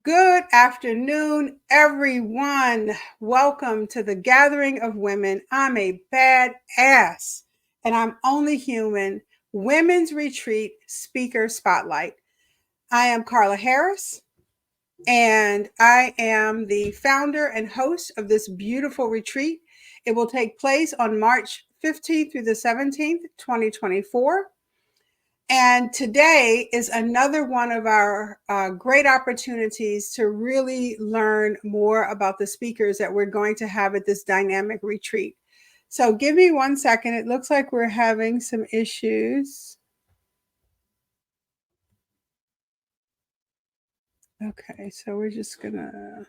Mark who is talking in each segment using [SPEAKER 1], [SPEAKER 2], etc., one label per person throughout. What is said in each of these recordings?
[SPEAKER 1] Good afternoon, everyone. Welcome to the Gathering of Women. I'm a badass and I'm only human. Women's Retreat Speaker Spotlight. I am Carla Harris and I am the founder and host of this beautiful retreat. It will take place on March 15th through the 17th, 2024. And today is another one of our great opportunities to really learn more about the speakers that we're going to have at this dynamic retreat. So give me 1 second. It looks like we're having some issues. Okay, so we're just gonna...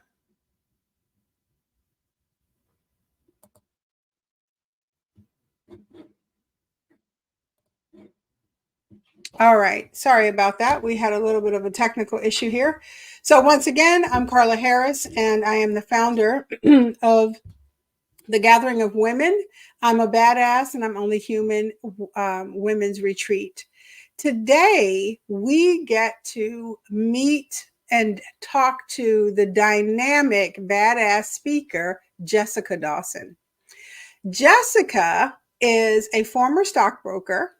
[SPEAKER 1] All right, sorry about that. We had a little bit of a technical issue here. So once again, I'm Carla Harris, and I am the founder of the Gathering of Women. I'm a badass, and I'm only human. Women's Retreat. Today, we get to meet and talk to the dynamic badass speaker, Jessica Dawson. Jessica is a former stockbroker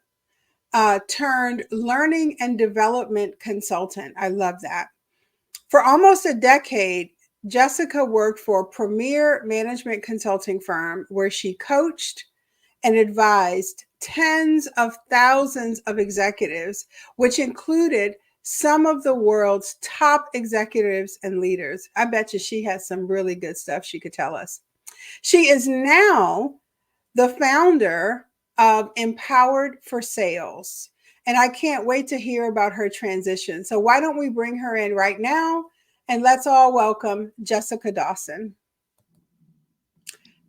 [SPEAKER 1] turned learning and development consultant. I love that. For almost a decade, Jessica worked for a premier management consulting firm where she coached and advised tens of thousands of executives, which included some of the world's top executives and leaders. I bet you she has some really good stuff she could tell us. She is now the founder of Empowered for Sales. And I can't wait to hear about her transition. So why don't we bring her in right now and let's all welcome Jessica Dawson.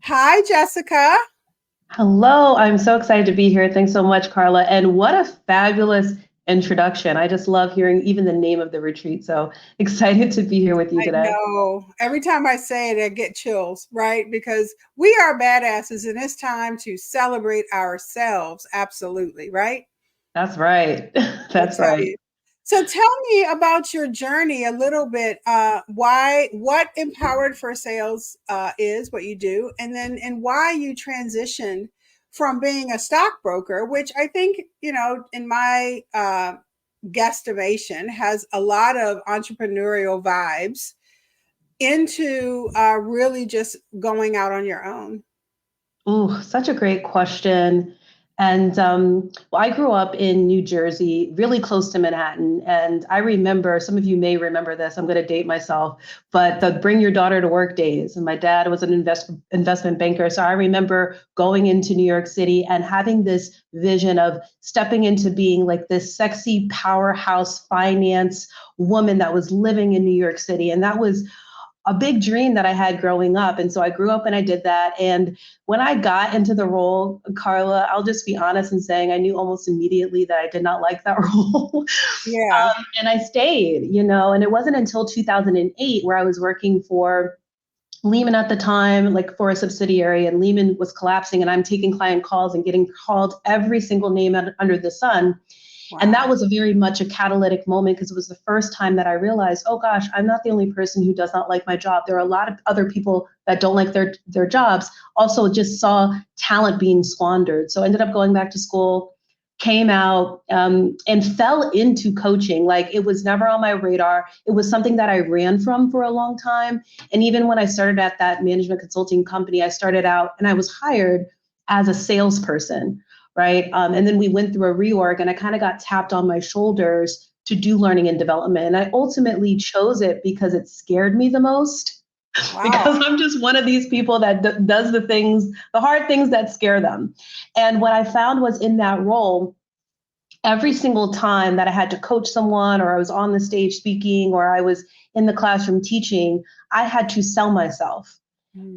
[SPEAKER 1] Hi, Jessica.
[SPEAKER 2] Hello, I'm so excited to be here. Thanks so much, Carla. And what a fabulous introduction. I just love hearing even the name of the retreat. So excited to be here with you today.
[SPEAKER 1] I know. Every time I say it, I get chills, right? Because we are badasses and it's time to celebrate ourselves. Absolutely, right?
[SPEAKER 2] That's right. That's right.
[SPEAKER 1] So tell me about your journey a little bit. What Empowered for Sales is, what you do, and why you transitioned from being a stockbroker, which I think, in my guesstimation has a lot of entrepreneurial vibes, into really just going out on your own.
[SPEAKER 2] Ooh, such a great question. And well, I grew up in New Jersey, really close to Manhattan. And I remember, some of you may remember this, I'm going to date myself, but the bring your daughter to work days. And my dad was an investment banker. So I remember going into New York City and having this vision of stepping into being like this sexy powerhouse finance woman that was living in New York City. And that was a big dream that I had growing up. And so I grew up and I did that. And when I got into the role, Carla, I'll just be honest in saying I knew almost immediately that I did not like that role.
[SPEAKER 1] Yeah.
[SPEAKER 2] And I stayed, and it wasn't until 2008 where I was working for Lehman at the time, like for a subsidiary, and Lehman was collapsing and I'm taking client calls and getting called every single name under the sun. Wow. And that was a very much a catalytic moment because it was the first time that I realized, oh gosh, I'm not the only person who does not like my job. There are a lot of other people that don't like their jobs. Also just saw talent being squandered. So I ended up going back to school, came out and fell into coaching. Like it was never on my radar. It was something that I ran from for a long time. And even when I started at that management consulting company, I started out and I was hired as a salesperson. Right. And then we went through a reorg and I kind of got tapped on my shoulders to do learning and development. And I ultimately chose it because it scared me the most. Wow. Because I'm just one of these people that does the hard things that scare them. And what I found was in that role, every single time that I had to coach someone or I was on the stage speaking or I was in the classroom teaching, I had to sell myself.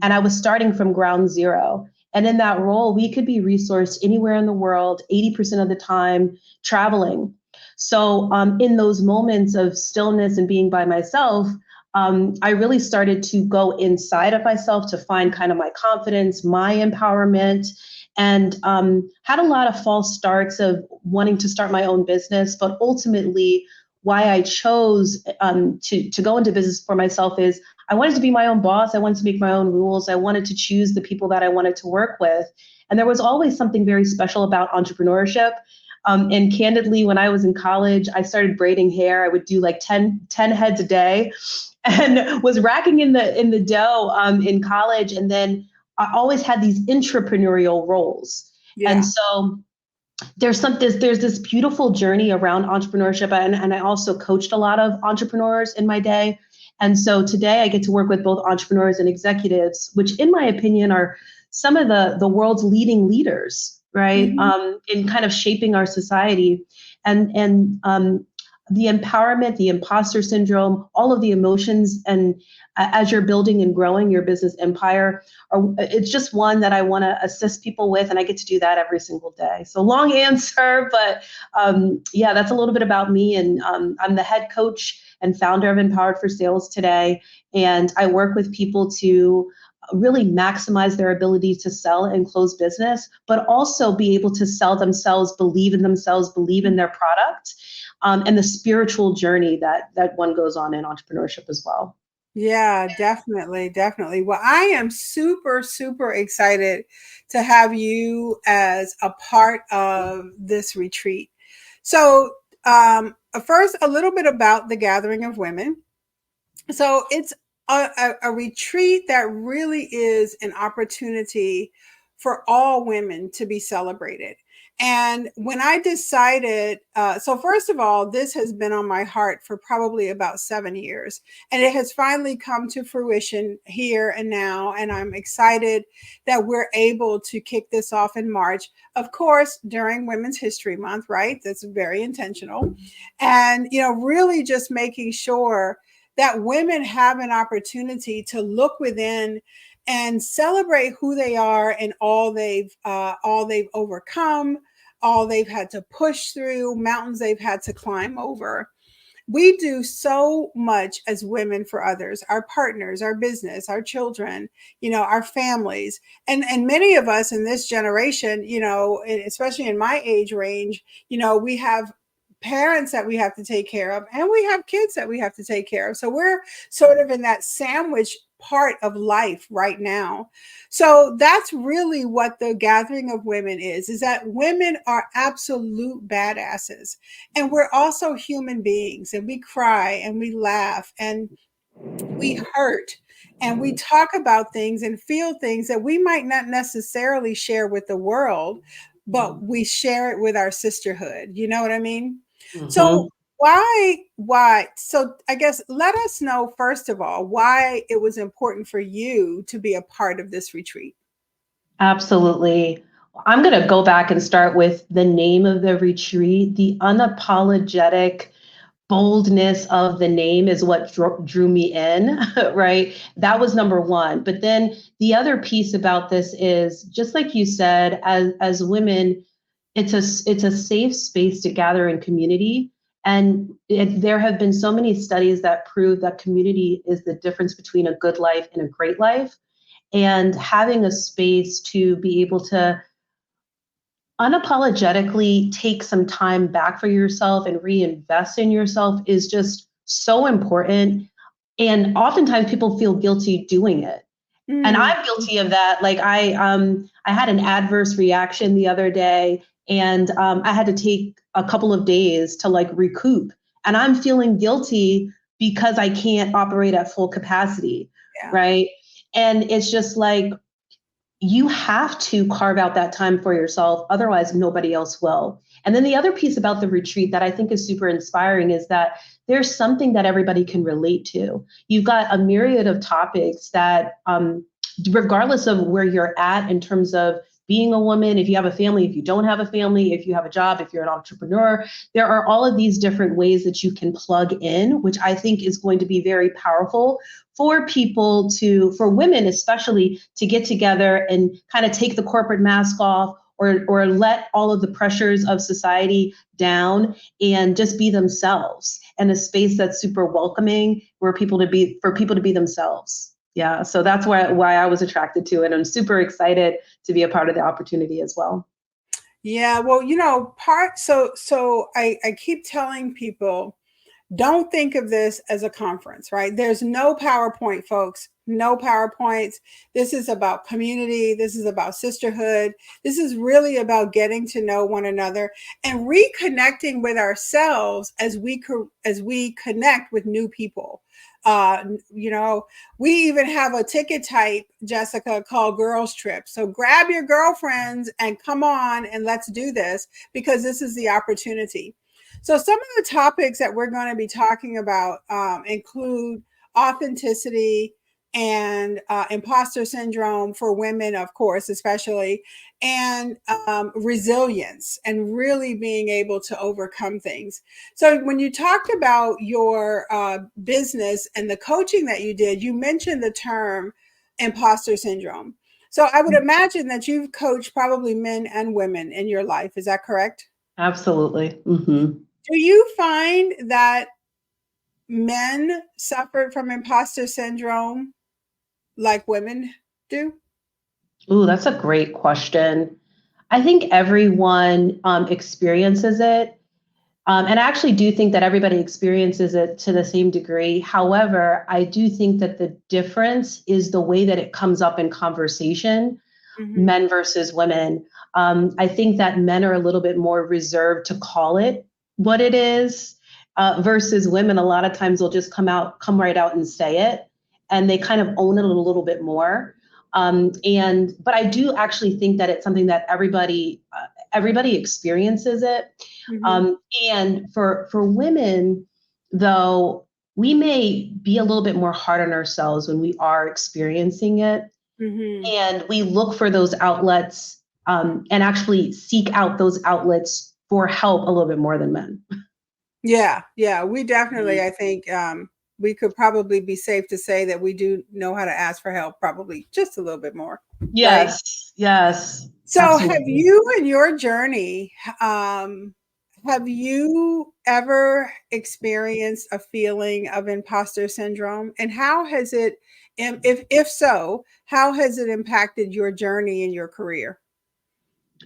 [SPEAKER 2] And I was starting from ground zero. And in that role, we could be resourced anywhere in the world, 80% of the time traveling. So in those moments of stillness and being by myself, I really started to go inside of myself to find kind of my confidence, my empowerment, and had a lot of false starts of wanting to start my own business, but ultimately why I chose to go into business for myself is I wanted to be my own boss. I wanted to make my own rules. I wanted to choose the people that I wanted to work with. And there was always something very special about entrepreneurship. And candidly, when I was in college, I started braiding hair. I would do like 10 heads a day and was racking in the dough in college. And then I always had these entrepreneurial roles. And
[SPEAKER 1] Yeah.
[SPEAKER 2] so there's this beautiful journey around entrepreneurship. And I also coached a lot of entrepreneurs in my day. And so today I get to work with both entrepreneurs and executives, which in my opinion are some of the world's leading leaders, right?
[SPEAKER 1] Mhm.
[SPEAKER 2] In kind of shaping our society. And the empowerment, the imposter syndrome, all of the emotions, and as you're building and growing your business empire, it's just one that I want to assist people with, and I get to do that every single day. So long answer, but yeah, that's a little bit about me. And I'm the head coach and founder of Empowered for Sales today, and I work with people to really maximize their ability to sell and close business, but also be able to sell themselves, believe in themselves, believe in their product, and the spiritual journey that one goes on in entrepreneurship as well.
[SPEAKER 1] Yeah, definitely, definitely. Well, I am super, super excited to have you as a part of this retreat. So, first, a little bit about the Gathering of Women. So it's a retreat that really is an opportunity for all women to be celebrated. And when I decided, so first of all, this has been on my heart for probably about 7 years, and it has finally come to fruition here and now. And I'm excited that we're able to kick this off in March, of course, during Women's History Month, right? That's very intentional. And, really just making sure that women have an opportunity to look within and celebrate who they are and all they've overcome, all they've had to push through, mountains they've had to climb over. We do so much as women for others, our partners, our business, our children, our families. And many of us in this generation, especially in my age range, we have parents that we have to take care of, and we have kids that we have to take care of. So we're sort of in that sandwich part of life right now. So that's really what the Gathering of Women is that women are absolute badasses, and we're also human beings, and we cry and we laugh and we hurt, and we talk about things and feel things that we might not necessarily share with the world, but we share it with our sisterhood. You know what I mean? So
[SPEAKER 2] Mhm.
[SPEAKER 1] why? So I guess let us know, first of all, why it was important for you to be a part of this retreat.
[SPEAKER 2] Absolutely. I'm going to go back and start with the name of the retreat. The unapologetic boldness of the name is what drew me in, right? That was number one. But then the other piece about this is just like you said, as women, it's a safe space to gather in community. And there have been so many studies that prove that community is the difference between a good life and a great life. And having a space to be able to unapologetically take some time back for yourself and reinvest in yourself is just so important. And oftentimes people feel guilty doing it. And
[SPEAKER 1] Mm,
[SPEAKER 2] I'm guilty of that. Like I had an adverse reaction the other day, and I had to take a couple of days to like recoup. And I'm feeling guilty because I can't operate at full capacity,
[SPEAKER 1] yeah.
[SPEAKER 2] right? And it's just like you have to carve out that time for yourself. Otherwise, nobody else will. And then the other piece about the retreat that I think is super inspiring is that there's something that everybody can relate to. You've got a myriad of topics that, regardless of where you're at in terms of being a woman, if you have a family, if you don't have a family, if you have a job, if you're an entrepreneur, there are all of these different ways that you can plug in, which I think is going to be very powerful for people for women especially, to get together and kind of take the corporate mask off, or let all of the pressures of society down and just be themselves in a space that's super welcoming for people to be themselves. Yeah, so that's why I was attracted to it. I'm super excited to be a part of the opportunity as well.
[SPEAKER 1] Yeah, well, part so I keep telling people don't think of this as a conference, right? There's no PowerPoint, folks. No PowerPoints. This is about community. This is about sisterhood. This is really about getting to know one another and reconnecting with ourselves as we connect with new people. You know, we even have a ticket type, Jessica, called Girls Trip. So grab your girlfriends and come on and let's do this, because this is the opportunity. So some of the topics that we're going to be talking about include authenticity and imposter syndrome for women, of course, especially, and resilience and really being able to overcome things. So when you talked about your business and the coaching that you did, you mentioned the term imposter syndrome. So I would imagine that you've coached probably men and women in your life. Is that correct?
[SPEAKER 2] Absolutely. Mm-hmm.
[SPEAKER 1] Do you find that men suffered from imposter syndrome like women do?
[SPEAKER 2] Ooh, that's a great question. I think everyone experiences it. And I actually do think that everybody experiences it to the same degree. However, I do think that the difference is the way that it comes up in conversation,
[SPEAKER 1] Mm-hmm.
[SPEAKER 2] men versus women. I think that men are a little bit more reserved to call it what it is, versus women. A lot of times they'll just come right out and say it, and they kind of own it a little bit more. But I do actually think that it's something that everybody experiences it.
[SPEAKER 1] Mm-hmm.
[SPEAKER 2] And for women, though, we may be a little bit more hard on ourselves when we are experiencing it,
[SPEAKER 1] Mm-hmm.
[SPEAKER 2] and we look for those outlets, and actually seek out those outlets for help a little bit more than men.
[SPEAKER 1] Yeah, yeah, we definitely,
[SPEAKER 2] Mhm.
[SPEAKER 1] I think we could probably be safe to say that we do know how to ask for help, probably just a little bit more, right?
[SPEAKER 2] Yes, yes,
[SPEAKER 1] So, have
[SPEAKER 2] absolutely.
[SPEAKER 1] you in your journey, um, have you ever experienced a feeling of imposter syndrome? And how has it, if so, how has it impacted your journey in your career?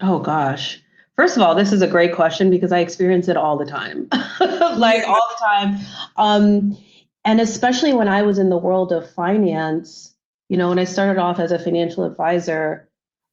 [SPEAKER 2] Oh gosh. First of all, this is a great question because I experience it all the time. Like
[SPEAKER 1] Yeah.
[SPEAKER 2] all the time. Um, and especially when I was in the world of finance, when I started off as a financial advisor,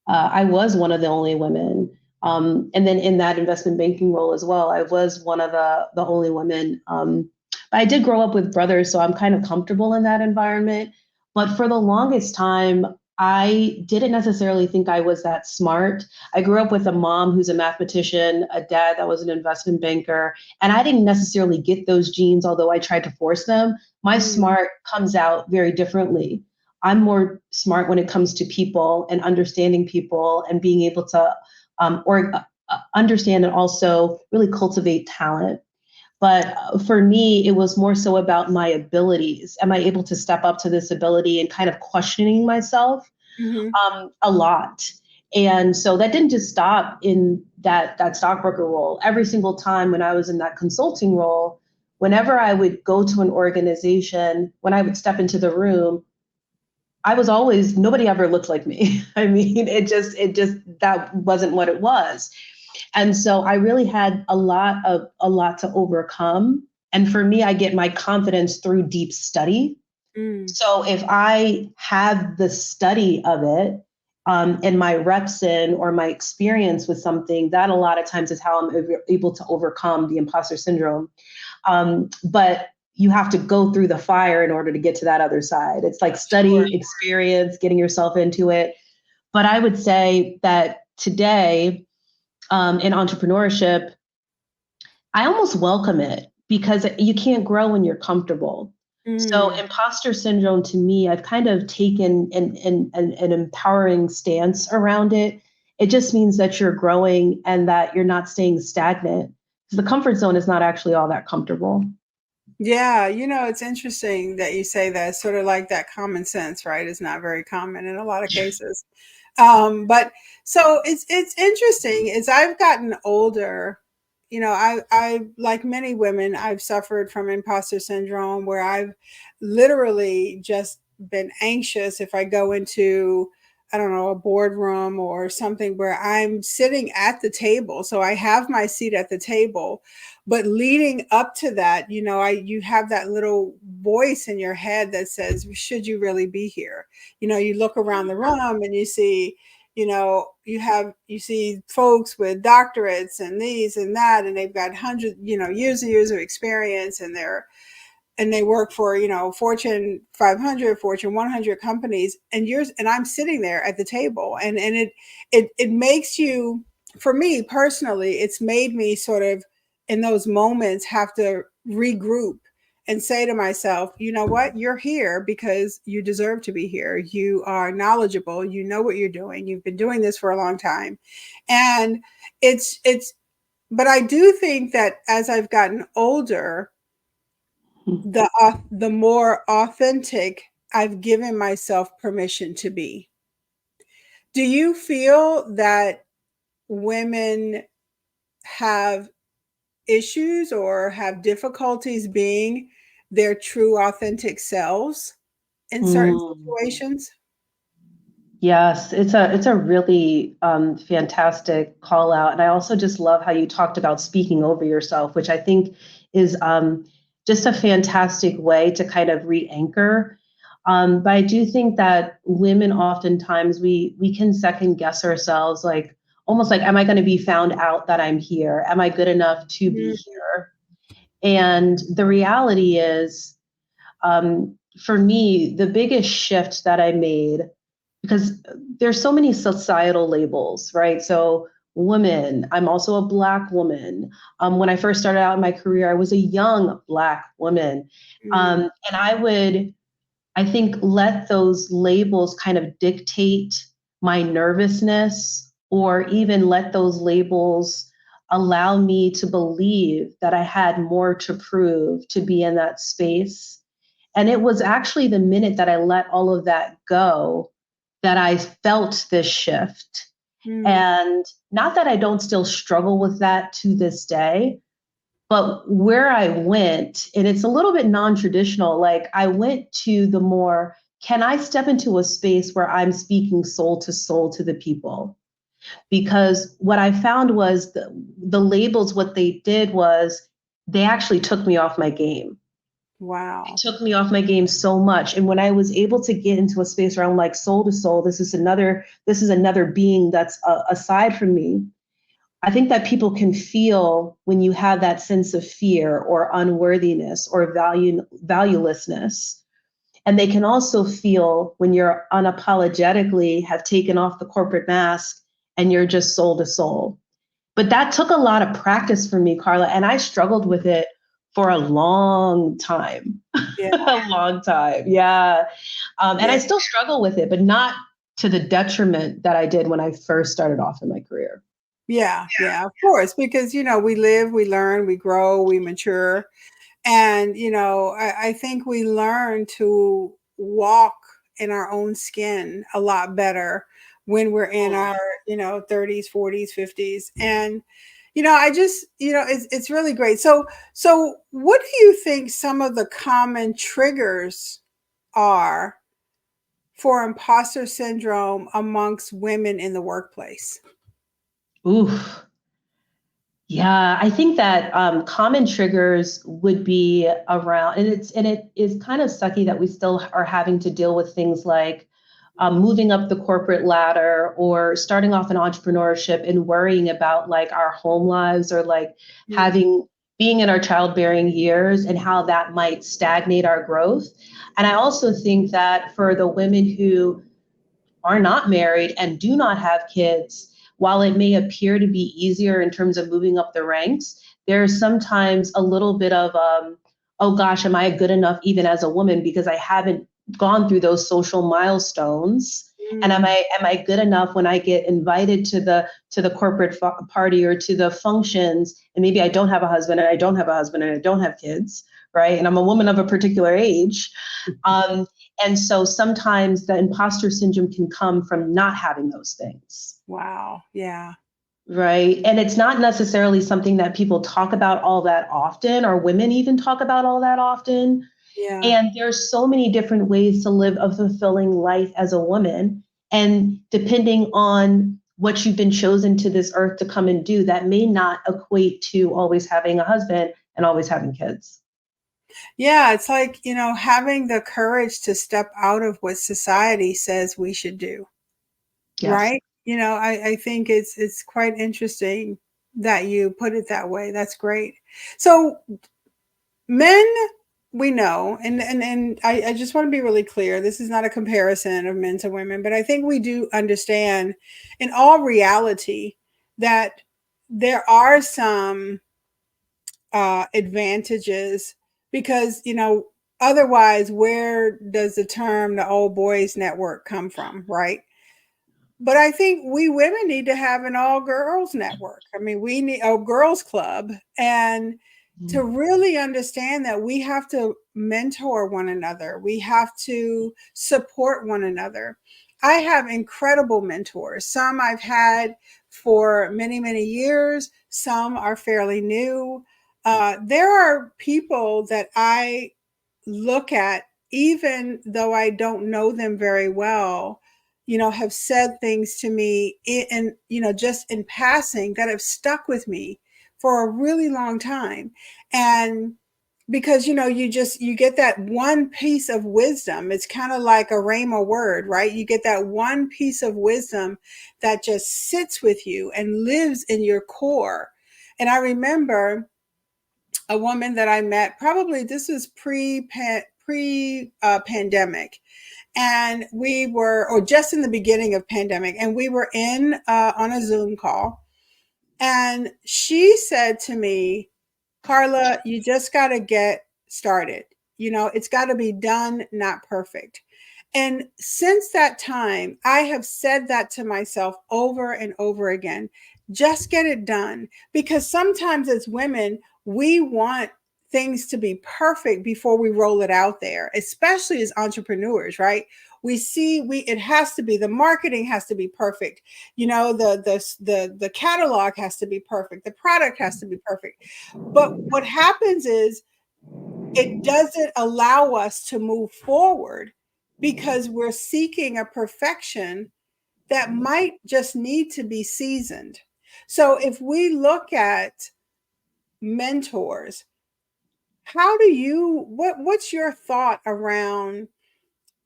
[SPEAKER 2] I was one of the only women. And then in that investment banking role as well, I was one of the only women. But I did grow up with brothers, so I'm kind of comfortable in that environment. But for the longest time, I didn't necessarily think I was that smart. I grew up with a mom who's a mathematician, a dad that was an investment banker, and I didn't necessarily get those genes, although I tried to force them. My
[SPEAKER 1] Mm,
[SPEAKER 2] smart comes out very differently. I'm more smart when it comes to people and understanding people and being able to understand and also really cultivate talent. But for me, it was more so about my abilities. Am I able to step up to this ability, and kind of questioning myself
[SPEAKER 1] mhm.
[SPEAKER 2] a lot. And so that didn't just stop in that stockbroker role. Every single time when I was in that consulting role, whenever I would go to an organization, when I would step into the room, I was always, nobody ever looked like me. I mean, it just that wasn't what it was. And so I really had a lot to overcome. And for me, I get my confidence through deep study.
[SPEAKER 1] Mm.
[SPEAKER 2] So if I have the study of it, and my reps in, or my experience with something, that a lot of times is how I'm able to overcome the imposter syndrome. But you have to go through the fire in order to get to that other side. It's like
[SPEAKER 1] Sure.
[SPEAKER 2] study, experience, getting yourself into it. But I would say that today, in entrepreneurship, I almost welcome it, because you can't grow when you're comfortable. So
[SPEAKER 1] Mm.
[SPEAKER 2] imposter syndrome, to me, I've kind of taken an empowering stance around it. It just means that you're growing and that you're not staying stagnant. The comfort zone is not actually all that comfortable.
[SPEAKER 1] Yeah, it's interesting that you say that. It's sort of like that common sense, right? Is not very common in a lot of cases. But so it's interesting as I've gotten older, I like many women, I've suffered from imposter syndrome where I've literally just been anxious if I go into I don't know, a boardroom or something where I'm sitting at the table. So I have my seat at the table, but leading up to that, you have that little voice in your head that says, should you really be here? You look around the room and you see, you see folks with doctorates and these and that, and they've got hundreds, years and years of experience, and they work for Fortune 500, Fortune 100 companies, and I'm sitting there at the table, and it makes you, for me personally, it's made me sort of in those moments have to regroup and say to myself, you know what, you're here because you deserve to be here. You are knowledgeable, you know what you're doing, you've been doing this for a long time. And it's but I do think that as I've gotten older, the more authentic I've given myself permission to be. Do you feel that women have issues or have difficulties being their true authentic selves in certain
[SPEAKER 2] Mm.
[SPEAKER 1] situations?
[SPEAKER 2] Yes, it's a really fantastic call out, and I also just love how you talked about speaking over yourself, which I think is just a fantastic way to kind of re-anchor. But I do think that women oftentimes we can second guess ourselves, like almost like, am I going to be found out that I'm here? Am I good enough to be
[SPEAKER 1] Mhm.
[SPEAKER 2] here? And the reality is, for me, the biggest shift that I made, because there's so many societal labels, right? So woman, I'm also a Black woman. When I first started out in my career, I was a young Black woman.
[SPEAKER 1] Mm.
[SPEAKER 2] And I would, I think, let those labels kind of dictate my nervousness, or even let those labels allow me to believe that I had more to prove to be in that space. And it was actually the minute that I let all of that go that I felt this shift.
[SPEAKER 1] Mm.
[SPEAKER 2] And not that I don't still struggle with that to this day, but where I went, and it's a little bit non traditional, like I went to the more, can I step into a space where I'm speaking soul to the people? Because what I found was the labels, what they did was they actually took me off my game.
[SPEAKER 1] Wow.
[SPEAKER 2] Took me off my game so much. And when I was able to get into a space where I'm like soul to soul, this is another being that's aside from me. I think that people can feel when you have that sense of fear or unworthiness or valuelessness. And they can also feel when you're unapologetically have taken off the corporate mask and you're just soul to soul. But that took a lot of practice for me, Carla, and I struggled with it for a long time.
[SPEAKER 1] Yeah.
[SPEAKER 2] A long time. Yeah. And I
[SPEAKER 1] Yeah.
[SPEAKER 2] still struggle with it, but not to the detriment that I did when I first started off in my career.
[SPEAKER 1] Yeah. Yeah. Of course, because we live, we learn, we grow, we mature. And, I think we learn to walk in our own skin a lot better when we're in our, 30s, 40s, 50s. And, I just, it's really great. So what do you think some of the common triggers are for imposter syndrome amongst women in the workplace?
[SPEAKER 2] Oof. Yeah, I think that common triggers would be around, and it is kind of sucky that we still are having to deal with things like moving up the corporate ladder or starting off in entrepreneurship and worrying about like our home lives, or like
[SPEAKER 1] Mm.
[SPEAKER 2] having being in our childbearing years and how that might stagnate our growth. And I also think that for the women who are not married and do not have kids, while it may appear to be easier in terms of moving up the ranks, there's sometimes a little bit of, oh gosh, am I good enough even as a woman because I haven't gone through those social milestones? And am
[SPEAKER 1] Mm.
[SPEAKER 2] I good enough when I get invited to the corporate party or to the functions, and maybe I don't have a husband and I don't have a husband and I don't have kids, right? And I'm a woman of a particular age. Um, and so sometimes the imposter syndrome can come from not having those things,
[SPEAKER 1] Wow. Yeah.
[SPEAKER 2] right? And it's not necessarily something that people talk about all that often, or women even talk about all that often.
[SPEAKER 1] Yeah.
[SPEAKER 2] And there's so many different ways to live a fulfilling life as a woman. And depending on what you've been chosen to this earth to come and do, that may not equate to always having a husband and always having kids.
[SPEAKER 1] Yeah, it's like, having the courage to step out of what society says we should do,
[SPEAKER 2] Yes.
[SPEAKER 1] right? I think it's quite interesting that you put it that way. That's great. So men, we know, and I just want to be really clear. This is not a comparison of men to women, but I think we do understand in all reality that there are some advantages because otherwise where does the term the old boys network come from, right? But I think we women need to have an all girls network. I mean, we need a girls club, and to really understand that we have to mentor one another, we have to support one another. I have incredible mentors. Some I've had for many, many years, some are fairly new. There are people that I look at, even though I don't know them very well, have said things to me just in passing that have stuck with me for a really long time. And because you get that one piece of wisdom. It's kind of like a rhema word, right? You get that one piece of wisdom that just sits with you and lives in your core. And I remember a woman that I met, probably this was pre pandemic, and we were, or just in the beginning of pandemic, and we were in on a Zoom call, and she said to me, Carla, you just got to get started. It's got to be done, not perfect. And since that time, I have said that to myself over and over again. Just get it done. Because sometimes as women, we want things to be perfect before we roll it out there, especially as entrepreneurs, right? It has to be, the marketing has to be perfect. The catalog has to be perfect. The product has to be perfect. But what happens is it doesn't allow us to move forward because we're seeking a perfection that might just need to be seasoned. So if we look at mentors, what's your thought around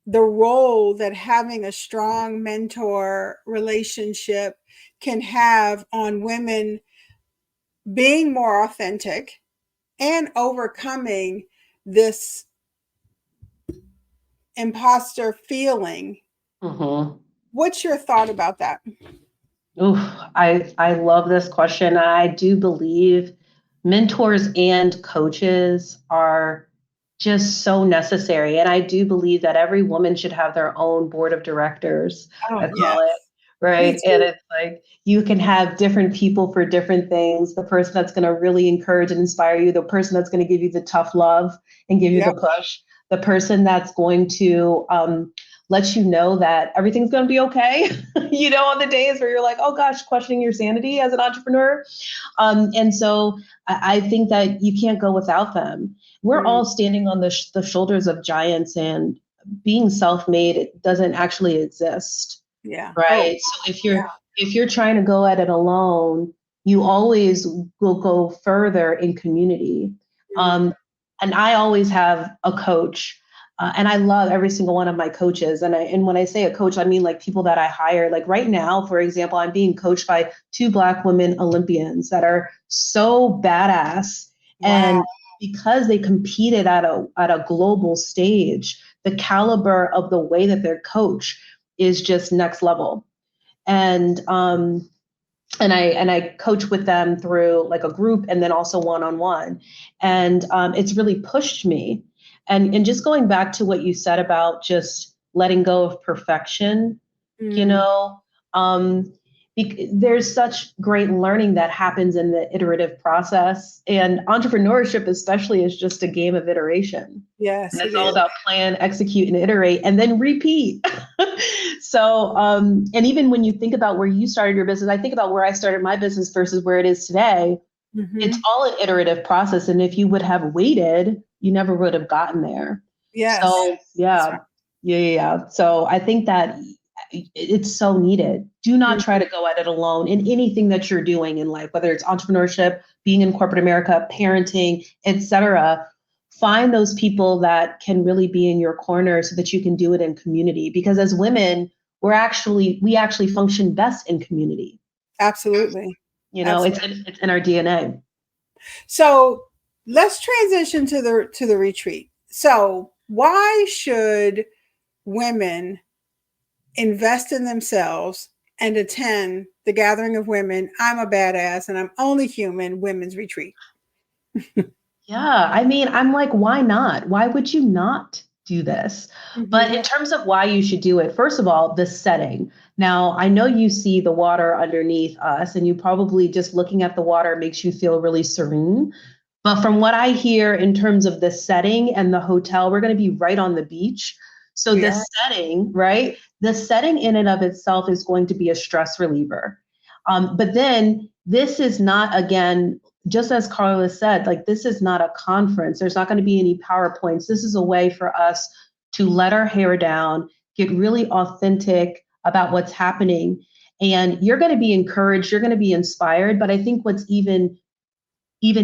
[SPEAKER 1] the role that having a strong mentor relationship can have on women being more authentic and overcoming this imposter feeling?
[SPEAKER 2] Mm-hmm.
[SPEAKER 1] What's your thought about that?
[SPEAKER 2] Oof, I love this question. I do believe mentors and coaches are just so necessary. And I do believe that every woman should have their own board of directors,
[SPEAKER 1] Oh,
[SPEAKER 2] I
[SPEAKER 1] yes.
[SPEAKER 2] call it.
[SPEAKER 1] Me
[SPEAKER 2] Right. And
[SPEAKER 1] too.
[SPEAKER 2] it's like you can have different people for different things. The person that's going to really encourage and inspire you, the person that's going to give you the tough love and give you
[SPEAKER 1] Yep.
[SPEAKER 2] the push, the person that's going to let you know that everything's going to be okay. On the days where you're like, oh gosh, questioning your sanity as an entrepreneur. And so I think that you can't go without them. We're
[SPEAKER 1] Mm,
[SPEAKER 2] all standing on the shoulders of giants, and being self-made, it doesn't actually exist.
[SPEAKER 1] yeah. Oh,
[SPEAKER 2] Right. So
[SPEAKER 1] yeah.
[SPEAKER 2] if you're trying to go at it alone, you always will go further in community.
[SPEAKER 1] Mm,
[SPEAKER 2] Um, and I always have a coach. And I love every single one of my coaches. And when I say a coach, I mean like people that I hire. Like right now, for example, I'm being coached by two Black women Olympians that are so badass.
[SPEAKER 1] wow.
[SPEAKER 2] And because they competed at a global stage, the caliber of the way that they're coached is just next level. And I coach with them through like a group and then also one-on-one. And it's really pushed me. And just going back to what you said about just letting go of perfection, you
[SPEAKER 1] Mm,
[SPEAKER 2] know, um, there's such great learning that happens in the iterative process. And entrepreneurship, especially, is just a game of iteration. And
[SPEAKER 1] yes, it
[SPEAKER 2] it's all
[SPEAKER 1] is.
[SPEAKER 2] about plan, execute, and iterate, and then repeat. So, and even when you think about where you started your business, I think about where I started my business versus where it is today. It's
[SPEAKER 1] Hmm.
[SPEAKER 2] all an iterative process. And if you would have waited, you never would have gotten there.
[SPEAKER 1] Yes,
[SPEAKER 2] So,
[SPEAKER 1] that's right.
[SPEAKER 2] yeah. So I think that it's so needed. Do not try
[SPEAKER 1] Mhm.
[SPEAKER 2] to go at it alone in anything that you're doing in life, whether it's entrepreneurship, being in corporate America, parenting, etc. Find those people that can really be in your corner so that you can do it in community. Because as women, we actually function best in community.
[SPEAKER 1] Absolutely.
[SPEAKER 2] You know,
[SPEAKER 1] Absolutely.
[SPEAKER 2] it's in our DNA.
[SPEAKER 1] So let's transition to the retreat. So why should women invest in themselves and attend the Gathering of Women, I'm a Badass and I'm Only Human women's retreat?
[SPEAKER 2] Yeah, I mean, I'm like, why not? Why would you not do this? But
[SPEAKER 1] Mhm.
[SPEAKER 2] in terms of why you should do it, first of all, the setting. Now, I know you see the water underneath us, and you probably just looking at the water makes you feel really serene. But from what I hear in terms of the setting and the hotel, we're going to be right on the beach. So
[SPEAKER 1] We
[SPEAKER 2] the
[SPEAKER 1] are.
[SPEAKER 2] setting, right? The setting in and of itself is going to be a stress reliever. But then this is not, again, just as Carla said, like this is not a conference. There's not going to be any PowerPoints. This is a way for us to let our hair down, get really authentic about what's happening. And you're going to be encouraged, you're going to be inspired. But I think what's even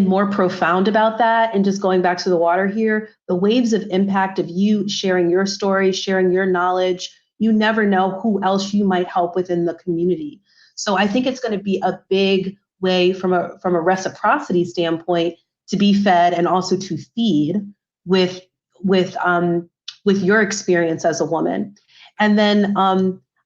[SPEAKER 2] more profound about that, and just going back to the water here, the waves of impact of you sharing your story, sharing your knowledge, you never know who else you might help within the community. So I think it's going to be a big way from a reciprocity standpoint to be fed and also to feed with with um with your experience as a woman. And then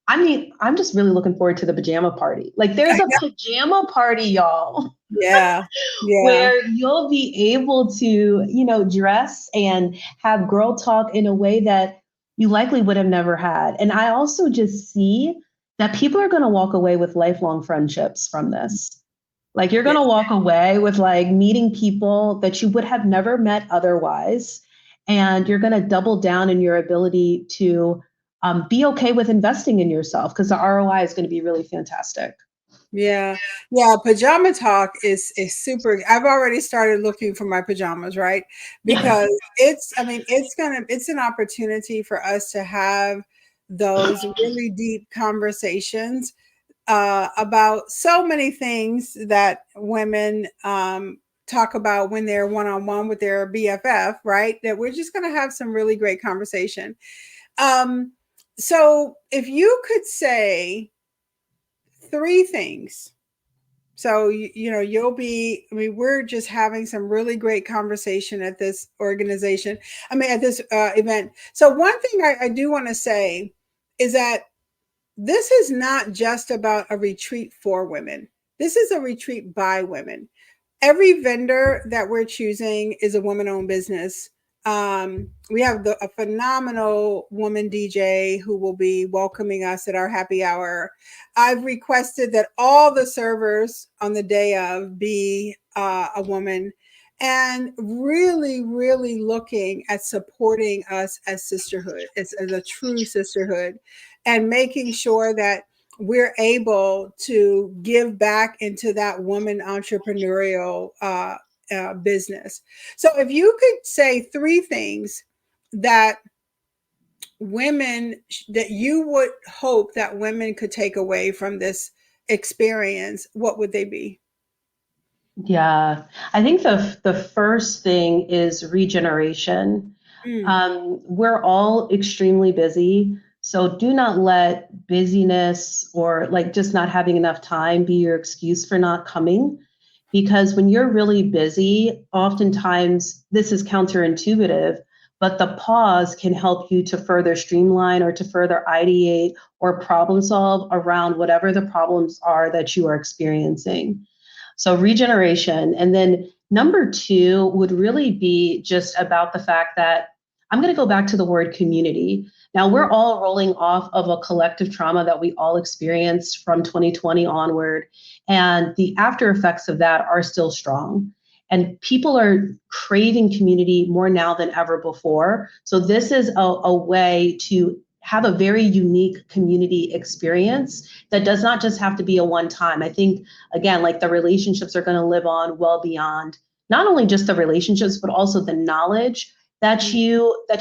[SPEAKER 2] I mean, I'm just really looking forward to the pajama party. Like there's a pajama party, y'all,
[SPEAKER 1] Yeah. Yeah.
[SPEAKER 2] where you'll be able to, dress and have girl talk in a way that you likely would have never had. And I also just see that people are going to walk away with lifelong friendships from this. Like you're
[SPEAKER 1] Yeah.
[SPEAKER 2] going to walk away with like meeting people that you would have never met otherwise. And you're going to double down in your ability to be okay with investing in yourself because the ROI is going to be really fantastic.
[SPEAKER 1] Yeah. Yeah. Pajama talk is super. I've already started looking for my pajamas, right?
[SPEAKER 2] Yeah.
[SPEAKER 1] Because I mean, it's an opportunity for us to have those really deep conversations about so many things that women talk about when they're one on one with their BFF, right? That we're just going to have some really great conversation. Um, so, if you could say three things, so you'll be. I mean, we're just having some really great conversation at this organization. I mean, at this event. So, one thing I do want to say is that this is not just about a retreat for women. This is a retreat by women. Every vendor that we're choosing is a woman owned business. We have a phenomenal woman DJ who will be welcoming us at our happy hour. I've requested that all the servers on the day of be a woman, and really, really looking at supporting us as sisterhood, as a true sisterhood, and making sure that we're able to give back into that woman entrepreneurial business. So, if you could say three things that that you would hope that women could take away from this experience, what would they be?
[SPEAKER 2] Yeah, I think the first thing is regeneration.
[SPEAKER 1] Mm,
[SPEAKER 2] We're all extremely busy, so do not let busyness or like just not having enough time be your excuse for not coming. Because when you're really busy, oftentimes this is counterintuitive, but the pause can help you to further streamline or to further ideate or problem solve around whatever the problems are that you are experiencing. So regeneration. And then number two would really be just about the fact that I'm going to go back to the word community. Now we're all rolling off of a collective trauma that we all experienced from 2020 onward. And the after effects of that are still strong. And people are craving community more now than ever before. So this is a way to have a very unique community experience that does not just have to be a one time. I think again, like the relationships are going to live on well beyond not only just the relationships, but also the knowledge that
[SPEAKER 1] mm,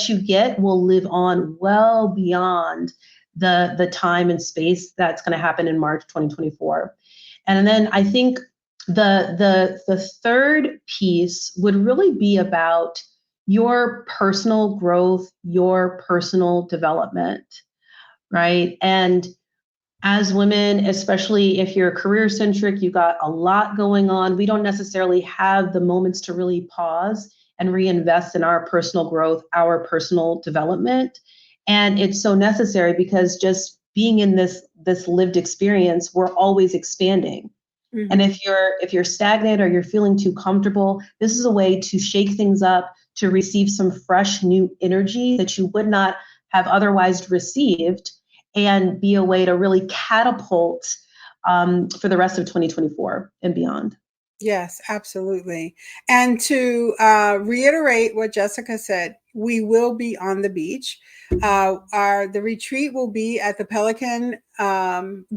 [SPEAKER 2] you get will live on well beyond the time and space that's going to happen in March 2024. And then I think the third piece would really be about your personal growth, your personal development, right? And as women, especially if you're career centric, you got a lot going on. We don't necessarily have the moments to really pause and reinvest in our personal growth, our personal development. And it's so necessary because just being in this lived experience, we're always expanding. And
[SPEAKER 1] Mm-hmm.
[SPEAKER 2] if you're stagnant or you're feeling too comfortable, this is a way to shake things up, to receive some fresh new energy that you would not have otherwise received, and be a way to really catapult for the rest of 2024 and beyond.
[SPEAKER 1] Yes, absolutely. And to reiterate what Jessica said, we will be on the beach. The retreat will be at the Pelican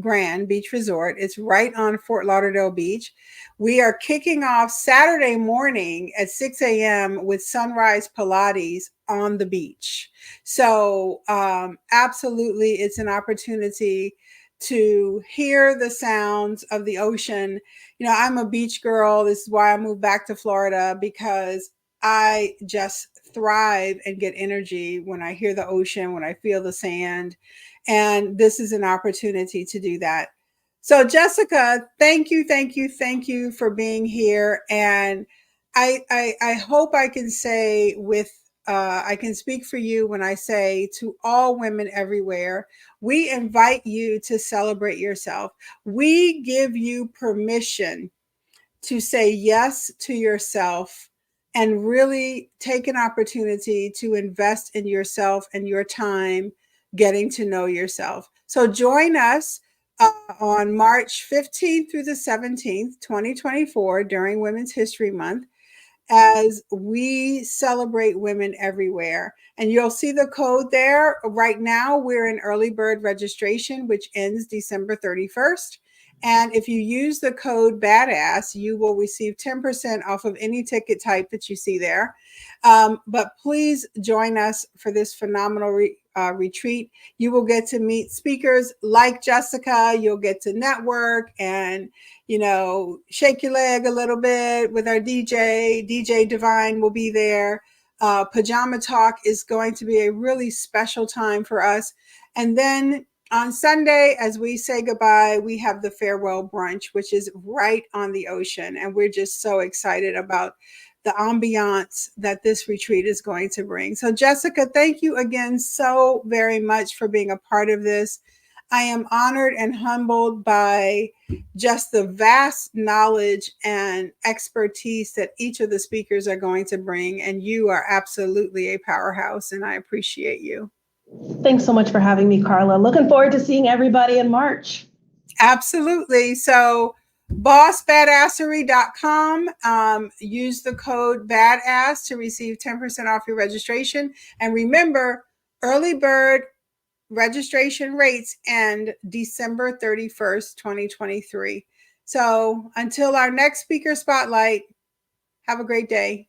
[SPEAKER 1] Grand Beach Resort. It's right on Fort Lauderdale Beach. We are kicking off Saturday morning at 6 a.m. with Sunrise Pilates on the beach. So absolutely, it's an opportunity to hear the sounds of the ocean. You know, I'm a beach girl. This is why I moved back to Florida, because I just thrive and get energy when I hear the ocean, when I feel the sand. And this is an opportunity to do that. So, Jessica, thank you, thank you, thank you for being here. And I hope I can say I can speak for you when I say to all women everywhere, we invite you to celebrate yourself. We give you permission to say yes to yourself and really take an opportunity to invest in yourself and your time getting to know yourself. So join us on March 15th through the 17th, 2024, during Women's History Month, as we celebrate women everywhere. And you'll see the code there. Right now, we're in early bird registration, which ends December 31st. And if you use the code BADASS, you will receive 10% off of any ticket type that you see there. But please join us for this phenomenal retreat. You will get to meet speakers like Jessica. You'll get to network and, you know, shake your leg a little bit with our DJ. DJ Divine will be there. Pajama Talk is going to be a really special time for us. And then on Sunday, as we say goodbye, we have the farewell brunch, which is right on the ocean. And we're just so excited about the ambiance that this retreat is going to bring. So, Jessica, thank you again so very much for being a part of this. I am honored and humbled by just the vast knowledge and expertise that each of the speakers are going to bring. And you are absolutely a powerhouse, and I appreciate you.
[SPEAKER 2] Thanks so much for having me, Carla. Looking forward to seeing everybody in March.
[SPEAKER 1] Absolutely. So bossbadassery.com. Use the code BADASS to receive 10% off your registration. And remember, early bird registration rates end December 31st, 2023. So until our next speaker spotlight, have a great day.